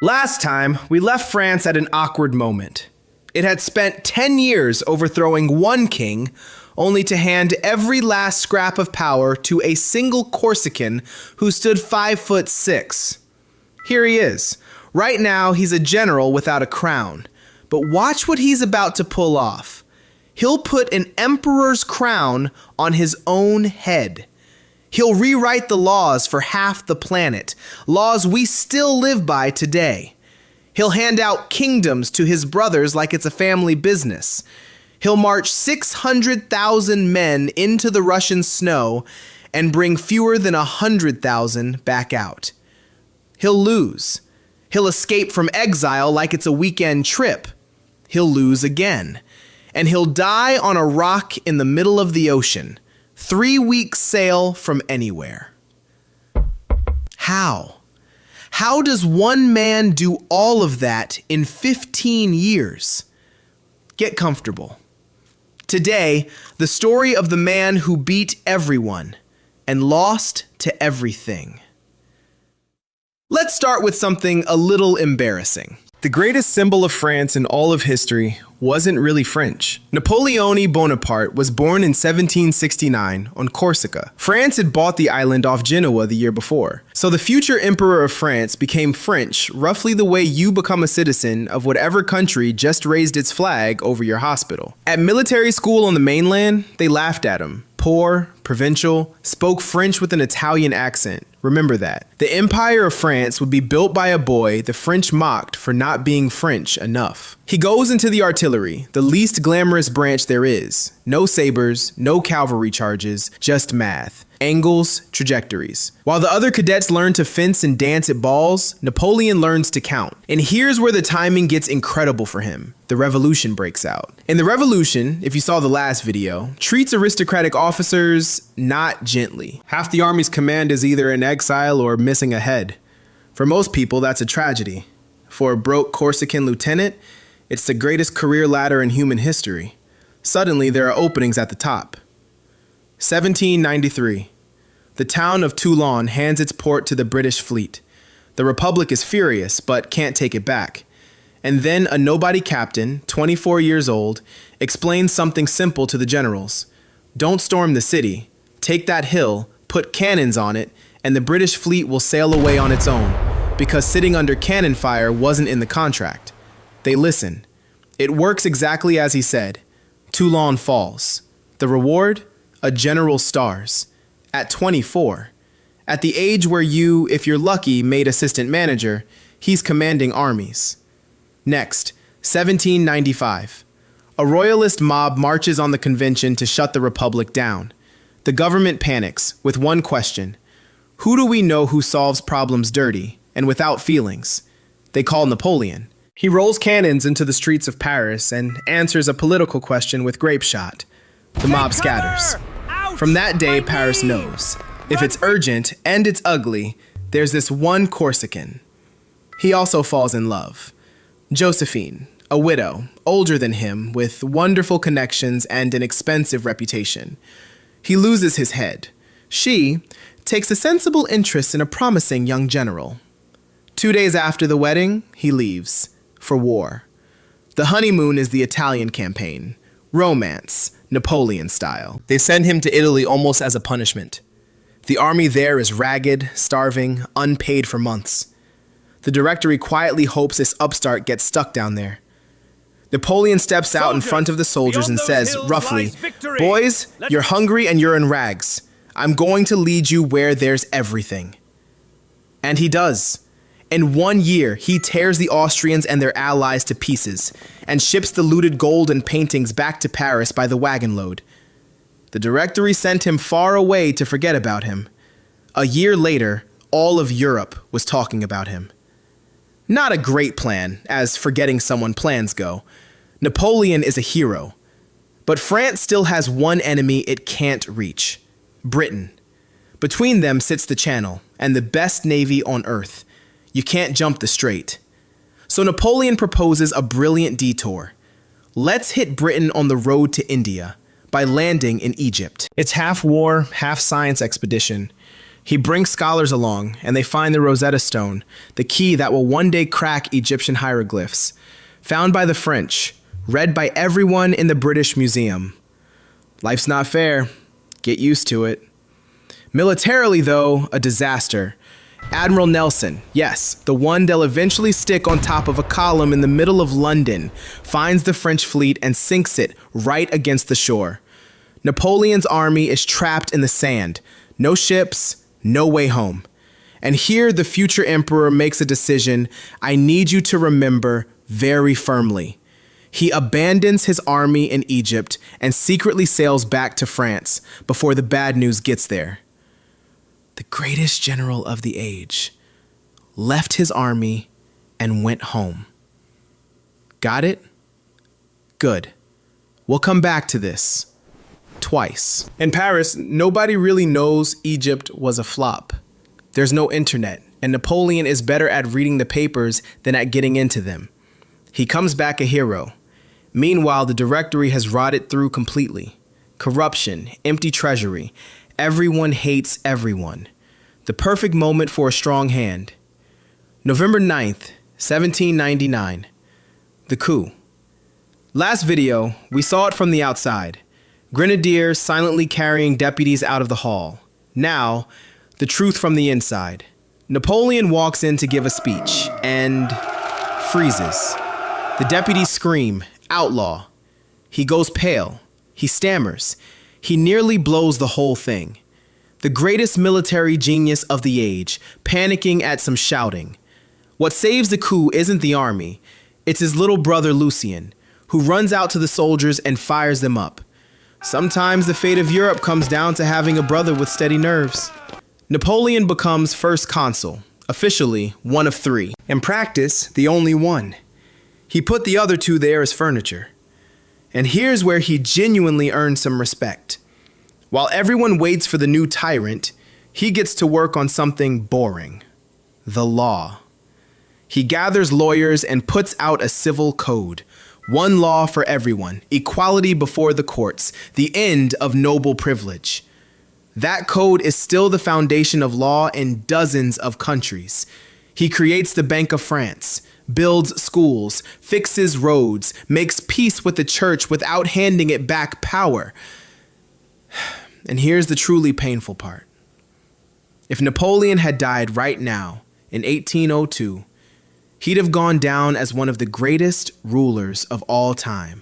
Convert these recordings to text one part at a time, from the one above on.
Last time, we left France at an awkward moment. It had spent 10 years overthrowing one king, only to hand every last scrap of power to a single Corsican who stood 5'6". Here he is. Right now, he's a general without a crown. But watch what he's about to pull off. He'll put an emperor's crown on his own head. He'll rewrite the laws for half the planet, laws we still live by today. He'll hand out kingdoms to his brothers like it's a family business. He'll march 600,000 men into the Russian snow and bring fewer than 100,000 back out. He'll lose. He'll escape from exile like it's a weekend trip. He'll lose again. And he'll die on a rock in the middle of the ocean. 3 weeks sail from anywhere. How? How does one man do all of that in 15 years? Get comfortable. Today, the story of the man who beat everyone and lost to everything. Let's start with something a little embarrassing. The greatest symbol of France in all of history wasn't really French. Napoleon Bonaparte was born in 1769 on Corsica. France had bought the island off Genoa the year before. So the future emperor of France became French roughly the way you become a citizen of whatever country just raised its flag over your hospital. At military school on the mainland, they laughed at him. Poor, provincial, spoke French with an Italian accent. Remember that. The Empire of France would be built by a boy the French mocked for not being French enough. He goes into the artillery, the least glamorous branch there is. No sabers, no cavalry charges, just math. Angles, trajectories. While the other cadets learn to fence and dance at balls, Napoleon learns to count. And here's where the timing gets incredible for him. The revolution breaks out. And the revolution, if you saw the last video, treats aristocratic officers not gently. Half the army's command is either in exile or missing a head. For most people, that's a tragedy. For a broke Corsican lieutenant, it's the greatest career ladder in human history. Suddenly, there are openings at the top. 1793. The town of Toulon hands its port to the British fleet. The Republic is furious, but can't take it back. And then a nobody captain, 24 years old, explains something simple to the generals. Don't storm the city. Take that hill, put cannons on it, and the British fleet will sail away on its own, because sitting under cannon fire wasn't in the contract. They listen. It works exactly as he said. Toulon falls. The reward? A general stars. At 24. At the age where you, if you're lucky, made assistant manager, he's commanding armies. Next, 1795. A royalist mob marches on the convention to shut the Republic down. The government panics with one question. Who do we know who solves problems dirty and without feelings? They call Napoleon. He rolls cannons into the streets of Paris and answers a political question with grape shot. The mob scatters. From that day, Paris knows. If it's urgent and it's ugly, there's this one Corsican. He also falls in love. Joséphine, a widow, older than him, with wonderful connections and an expensive reputation. He loses his head. She takes a sensible interest in a promising young general. 2 days after the wedding, he leaves. For war. The honeymoon is the Italian campaign. Romance, Napoleon style. They send him to Italy almost as a punishment. The army there is ragged, starving, unpaid for months. The Directory quietly hopes this upstart gets stuck down there. Napoleon steps out in front of the soldiers and says, roughly, "Boys, you're hungry and you're in rags. I'm going to lead you where there's everything." And he does. In 1 year, he tears the Austrians and their allies to pieces and ships the looted gold and paintings back to Paris by the wagon load. The Directory sent him far away to forget about him. A year later, all of Europe was talking about him. Not a great plan, as forgetting someone plans go. Napoleon is a hero. But France still has one enemy it can't reach: Britain. Between them sits the Channel and the best navy on earth. You can't jump the strait. So Napoleon proposes a brilliant detour. Let's hit Britain on the road to India by landing in Egypt. It's half war, half science expedition. He brings scholars along, and they find the Rosetta Stone, the key that will one day crack Egyptian hieroglyphs, found by the French, read by everyone in the British Museum. Life's not fair. Get used to it. Militarily, though, a disaster. Admiral Nelson, yes, the one they'll eventually stick on top of a column in the middle of London, finds the French fleet and sinks it right against the shore. Napoleon's army is trapped in the sand. No ships, no way home. And here the future emperor makes a decision I need you to remember very firmly. He abandons his army in Egypt and secretly sails back to France before the bad news gets there. The greatest general of the age left his army and went home. Got it? Good. We'll come back to this. Twice. In Paris, nobody really knows Egypt was a flop. There's no internet, and Napoleon is better at reading the papers than at getting into them. He comes back a hero. Meanwhile, the directory has rotted through completely. Corruption, empty treasury. Everyone hates everyone. The perfect moment for a strong hand. November 9th, 1799. The coup. Last video, we saw it from the outside. Grenadiers silently carrying deputies out of the hall. Now, the truth from the inside. Napoleon walks in to give a speech and freezes. The deputies scream, "Outlaw." He goes pale. He stammers. He nearly blows the whole thing. The greatest military genius of the age, panicking at some shouting. What saves the coup isn't the army. It's his little brother Lucien, who runs out to the soldiers and fires them up. Sometimes the fate of Europe comes down to having a brother with steady nerves. Napoleon becomes first consul, officially one of 3. In practice, the only one. He put the other 2 there as furniture. And here's where he genuinely earned some respect. While everyone waits for the new tyrant, he gets to work on something boring. The law. He gathers lawyers and puts out a civil code. One law for everyone, equality before the courts, the end of noble privilege. That code is still the foundation of law in dozens of countries. He creates the Bank of France, builds schools, fixes roads, makes peace with the church without handing it back power. And here's the truly painful part. If Napoleon had died right now, in 1802, he'd have gone down as one of the greatest rulers of all time.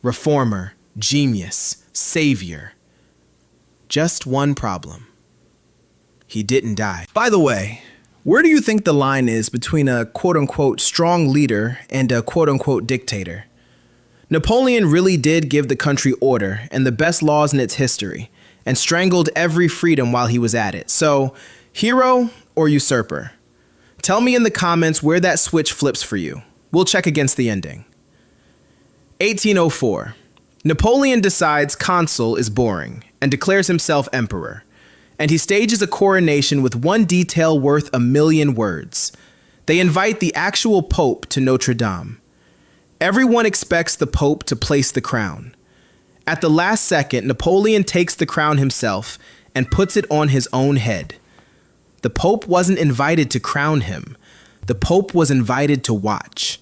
Reformer, genius, savior. Just one problem. He didn't die. By the way, where do you think the line is between a quote-unquote strong leader and a quote-unquote dictator? Napoleon really did give the country order and the best laws in its history, and strangled every freedom while he was at it. So, hero or usurper? Tell me in the comments where that switch flips for you. We'll check against the ending. 1804. Napoleon decides consul is boring and declares himself emperor. And he stages a coronation with one detail worth 1,000,000 words. They invite the actual Pope to Notre Dame. Everyone expects the Pope to place the crown. At the last second, Napoleon takes the crown himself and puts it on his own head. The Pope wasn't invited to crown him. The Pope was invited to watch.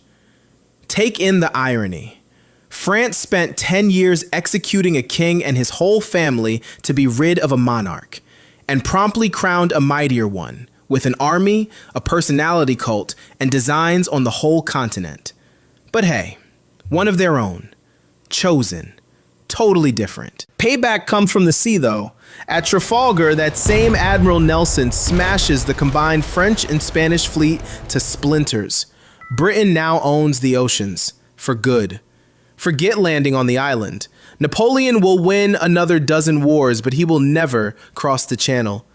Take in the irony. France spent 10 years executing a king and his whole family to be rid of a monarch, and promptly crowned a mightier one, with an army, a personality cult, and designs on the whole continent. But hey, one of their own. Chosen. Totally different. Payback comes from the sea, though. At Trafalgar, that same Admiral Nelson smashes the combined French and Spanish fleet to splinters. Britain now owns the oceans. For good. Forget landing on the island. Napoleon will win another dozen wars, but he will never cross the channel.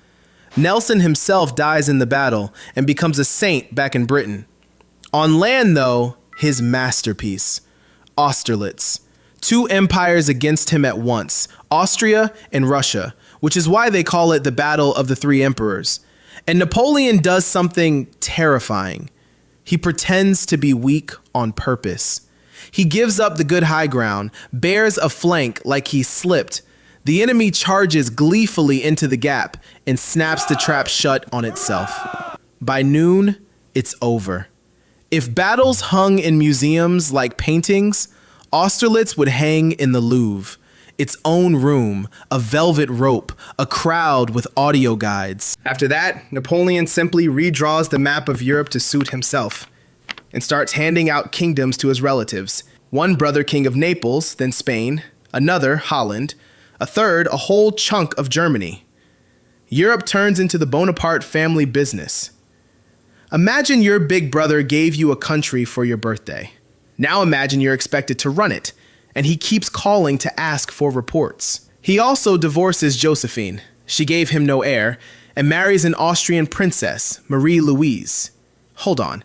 Nelson himself dies in the battle and becomes a saint back in Britain. On land, though, his masterpiece, Austerlitz. 2 empires against him at once, Austria and Russia, which is why they call it the Battle of the 3 Emperors. And Napoleon does something terrifying. He pretends to be weak on purpose. He gives up the good high ground, bears a flank like he slipped, The enemy charges gleefully into the gap and snaps the trap shut on itself. By noon, it's over. If battles hung in museums like paintings, Austerlitz would hang in the Louvre. Its own room, a velvet rope, a crowd with audio guides. After that, Napoleon simply redraws the map of Europe to suit himself and starts handing out kingdoms to his relatives. One brother king of Naples, then Spain, another Holland, a third a whole chunk of Germany. Europe turns into the Bonaparte family business. Imagine your big brother gave you a country for your birthday. Now imagine you're expected to run it, and he keeps calling to ask for reports. He also divorces Joséphine. She gave him no heir, and marries an Austrian princess, Marie Louise. Hold on.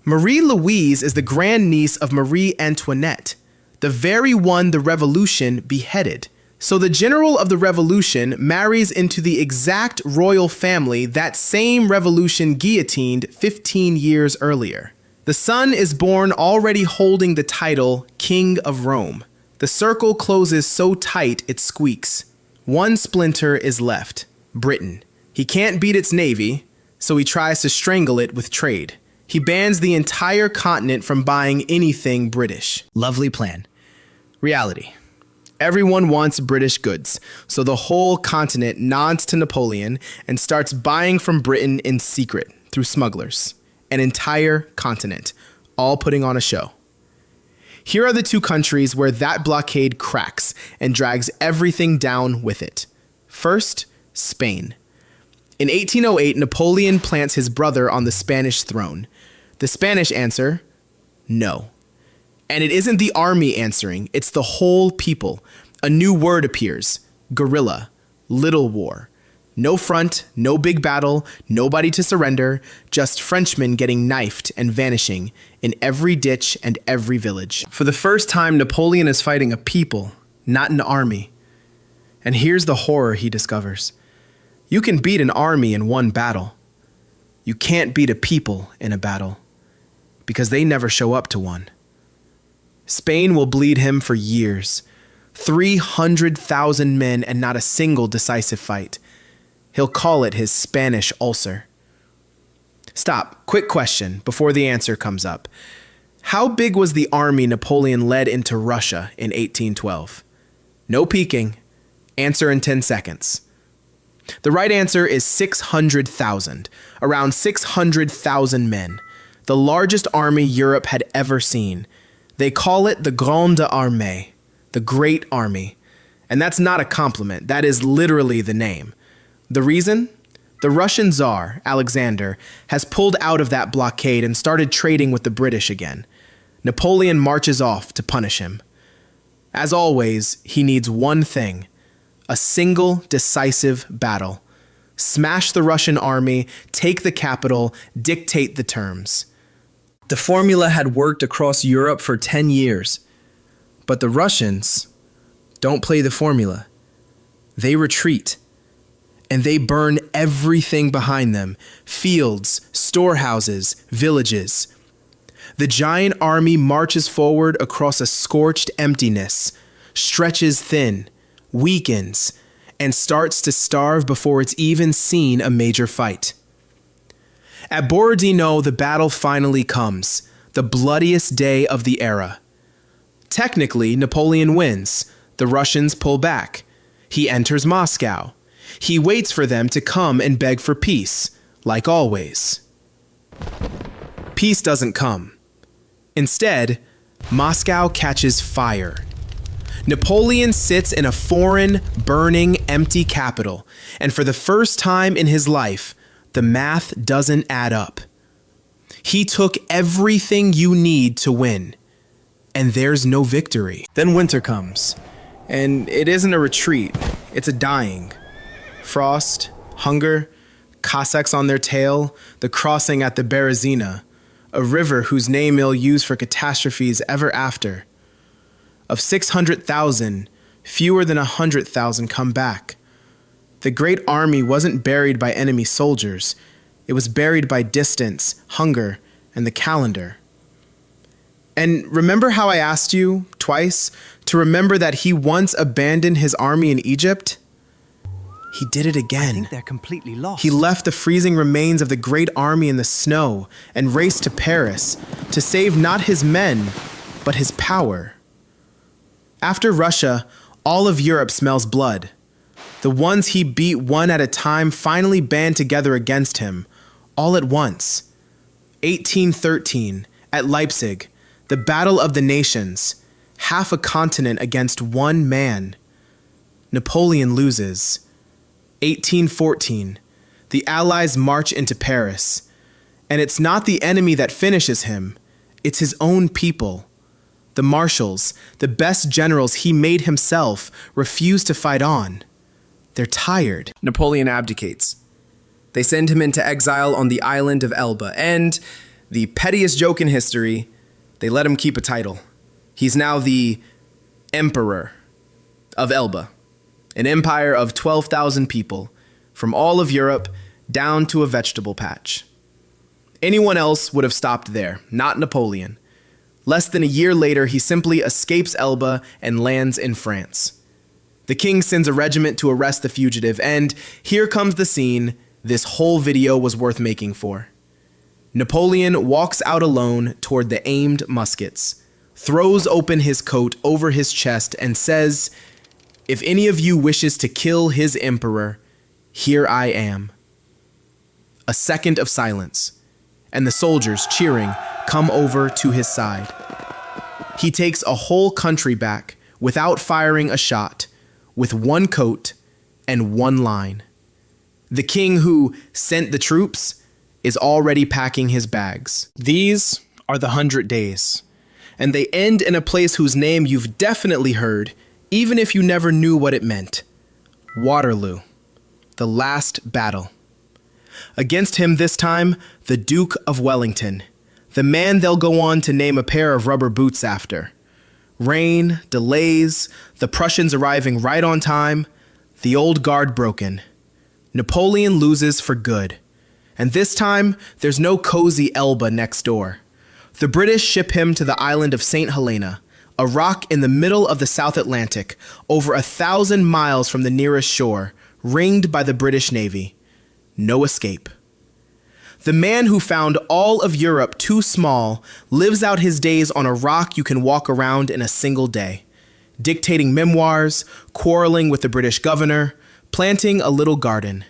Marie Louise is the grandniece of Marie Antoinette, the very one the revolution beheaded. So the general of the revolution marries into the exact royal family that same revolution guillotined 15 years earlier. The son is born already holding the title King of Rome. The circle closes so tight it squeaks. One splinter is left, Britain. He can't beat its navy, so he tries to strangle it with trade. He bans the entire continent from buying anything British. Lovely plan. Reality. Everyone wants British goods, so the whole continent nods to Napoleon and starts buying from Britain in secret through smugglers. An entire continent, all putting on a show. Here are the two countries where that blockade cracks and drags everything down with it. First, Spain. In 1808, Napoleon plants his brother on the Spanish throne. The Spanish answer, no. And it isn't the army answering, it's the whole people. A new word appears, guerrilla, little war. No front, no big battle, nobody to surrender, just Frenchmen getting knifed and vanishing in every ditch and every village. For the first time, Napoleon is fighting a people, not an army. And here's the horror he discovers. You can beat an army in one battle. You can't beat a people in a battle, because they never show up to one. Spain will bleed him for years. 300,000 men and not a single decisive fight. He'll call it his Spanish ulcer. Stop. Quick question before the answer comes up. How big was the army Napoleon led into Russia in 1812? No peeking. Answer in 10 seconds. The right answer is 600,000. Around 600,000 men. The largest army Europe had ever seen. They call it the Grande Armée, the Great Army. And that's not a compliment. That is literally the name. The reason? The Russian Tsar, Alexander, has pulled out of that blockade and started trading with the British again. Napoleon marches off to punish him. As always, he needs one thing, a single decisive battle. Smash the Russian army, take the capital, dictate the terms. The formula had worked across Europe for 10 years. But the Russians don't play the formula. They retreat. And they burn everything behind them. Fields, storehouses, villages. The giant army marches forward across a scorched emptiness, stretches thin, weakens, and starts to starve before it's even seen a major fight. At Borodino, the battle finally comes, the bloodiest day of the era. Technically, Napoleon wins. The Russians pull back. He enters Moscow. He waits for them to come and beg for peace, like always. Peace doesn't come. Instead, Moscow catches fire. Napoleon sits in a foreign, burning, empty capital, and for the first time in his life, the math doesn't add up. He took everything you need to win, and there's no victory. Then winter comes, and it isn't a retreat, it's a dying. Frost, hunger, Cossacks on their tail, the crossing at the Berezina, a river whose name he'll use for catastrophes ever after. Of 600,000, fewer than 100,000 come back. The great army wasn't buried by enemy soldiers. It was buried by distance, hunger, and the calendar. And remember how I asked you, twice, To remember that he once abandoned his army in Egypt? He did it again. I think they're completely lost. He left the freezing remains of the great army in the snow and raced to Paris to save not his men, but his power. After Russia, all of Europe smells blood. The ones he beat one at a time finally band together against him, all at once. 1813, at Leipzig, the Battle of the Nations, half a continent against one man. Napoleon loses. 1814, the Allies march into Paris, and it's not the enemy that finishes him, it's his own people. The marshals, the best generals he made himself, refuse to fight on. They're tired. Napoleon abdicates. They send him into exile on the island of Elba, and, the pettiest joke in history, they let him keep a title. He's now the Emperor of Elba, an empire of 12,000 people, from all of Europe down to a vegetable patch. Anyone else would have stopped there, not Napoleon. Less than a year later, he simply escapes Elba and lands in France. The king sends a regiment to arrest the fugitive, and here comes the scene this whole video was worth making for. Napoleon walks out alone toward the aimed muskets, throws open his coat over his chest, and says, "If any of you wishes to kill his emperor, here I am." A second of silence, and the soldiers, cheering, come over to his side. He takes a whole country back without firing a shot, with one coat and one line. The king who sent the troops is already packing his bags. These are the 100 days, and they end in a place whose name you've definitely heard, even if you never knew what it meant. Waterloo, the last battle. Against him this time, the Duke of Wellington, the man they'll go on to name a pair of rubber boots after. Rain, delays, the Prussians arriving right on time, the old guard broken. Napoleon loses for good. And this time, there's no cozy Elba next door. The British ship him to the island of Saint Helena, a rock in the middle of the South Atlantic, over 1,000 miles from the nearest shore, ringed by the British Navy. No escape. The man who found all of Europe too small lives out his days on a rock you can walk around in a single day, dictating memoirs, quarreling with the British governor, planting a little garden.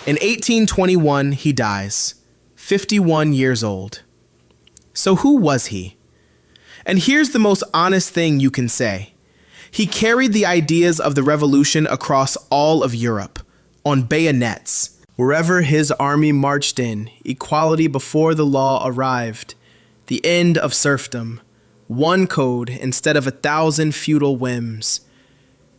In 1821, he dies, 51 years old. So who was he? And here's the most honest thing you can say. He carried the ideas of the revolution across all of Europe, on bayonets. Wherever his army marched in, equality before the law arrived, the end of serfdom, one code instead of 1,000 feudal whims.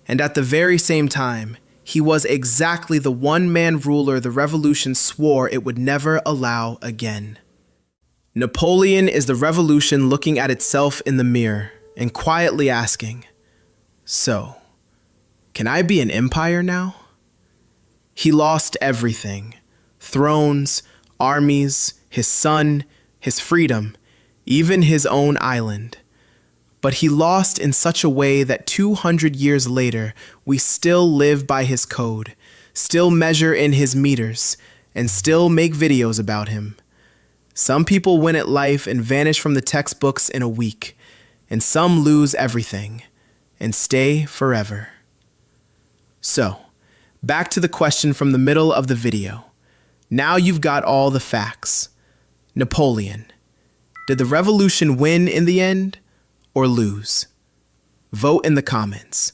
And at the very same time, he was exactly the one-man ruler the revolution swore it would never allow again. Napoleon is the revolution looking at itself in the mirror and quietly asking, "So, can I be an empire now?" He lost everything, thrones, armies, his son, his freedom, even his own island. But he lost in such a way that 200 years later, we still live by his code, still measure in his meters, and still make videos about him. Some people win at life and vanish from the textbooks in a week, and some lose everything and stay forever. So, back to the question from the middle of the video. Now you've got all the facts. Napoleon. Did the revolution win in the end or lose? Vote in the comments.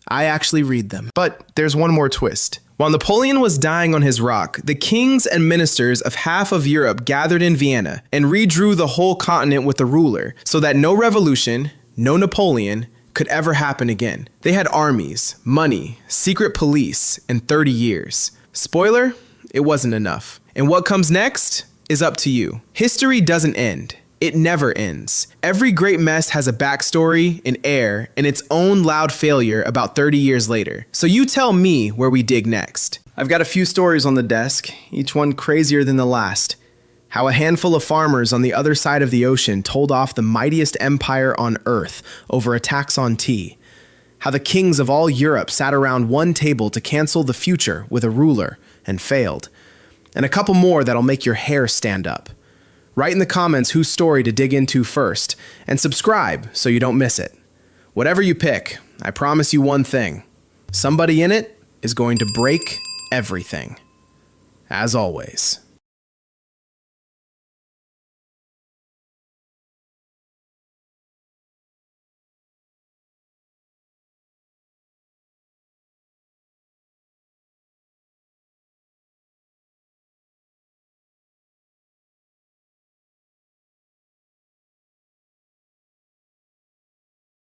I actually read them. But there's one more twist. While Napoleon was dying on his rock, the kings and ministers of half of Europe gathered in Vienna and redrew the whole continent with a ruler so that no revolution, no Napoleon, could ever happen again. They had armies, money, secret police, and 30 years. Spoiler, it wasn't enough. And what comes next is up to you. History doesn't end. It never ends. Every great mess has a backstory, an heir, and its own loud failure about 30 years later. So you tell me where we dig next. I've got a few stories on the desk, each one crazier than the last. How a handful of farmers on the other side of the ocean told off the mightiest empire on earth over a tax on tea. how the kings of all Europe sat around one table to cancel the future with a ruler and failed, and a couple more that'll make your hair stand up. Write in the comments whose story to dig into first, and subscribe so you don't miss it. Whatever you pick, I promise you one thing. Somebody in it is going to break everything. As always.